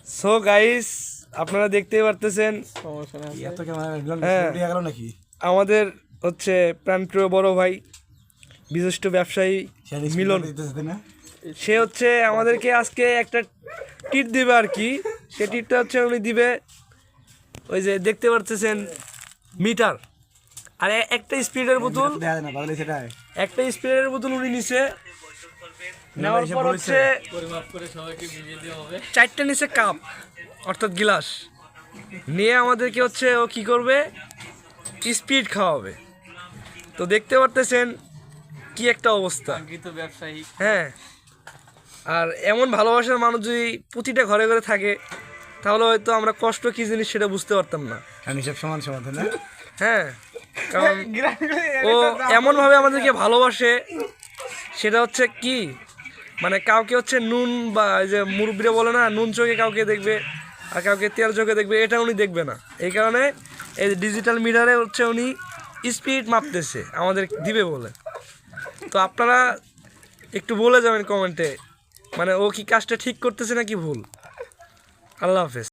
So guys, আপনারা দেখতেই পারতেছেন আমাদের হচ্ছে প্রাণপ্রিয় বড় ভাই, বিশিষ্ট ব্যবসায়ী মিলন। সে হচ্ছে আমাদেরকে আজকে একটা টিট দিবে আর কি। সে টিটটা হচ্ছে উনি দিবে, ওই যে দেখতে পারতেছেন মিটার, আর একটা স্পিডের বোতল, একটা স্পিডের বোতল উনি নিছে। নেওয়ার পর হচ্ছে 4টে নিচে কাপ অর্থাৎ গ্লাস নিয়ে আমাদেরকে হচ্ছে ও কি করবে, স্পিড খাওয়াবে। তো দেখতে পারতেছেন কি একটা অবস্থা, ব্যবসায়ী। হ্যাঁ। আর এমন ভালোবাসার মানুষ যদি প্রতিটা ঘরে ঘরে থাকে তাহলে হয়তো আমরা কষ্ট কি জিনিস সেটা বুঝতে পারতাম না। হ্যাঁ, কারণ ও এমনভাবে আমাদেরকে ভালোবাসে, সেটা হচ্ছে কি, মানে কাউকে হচ্ছে নুন বা এই যে মুরব্বীরা বলে না, নুন চোখে কাউকে দেখবে আর কাউকে তেল চোখে দেখবে, এটা উনি দেখবে না। এই কারণে এই ডিজিটাল মিটারে হচ্ছে উনি স্পিড মাপতেছে আমাদের দিবে বলে। তো আপনারা একটু বলে যাবেন কমেন্টে, মানে ও কি কাজটা ঠিক করতেছে নাকি ভুল। আল্লাহ হাফেজ।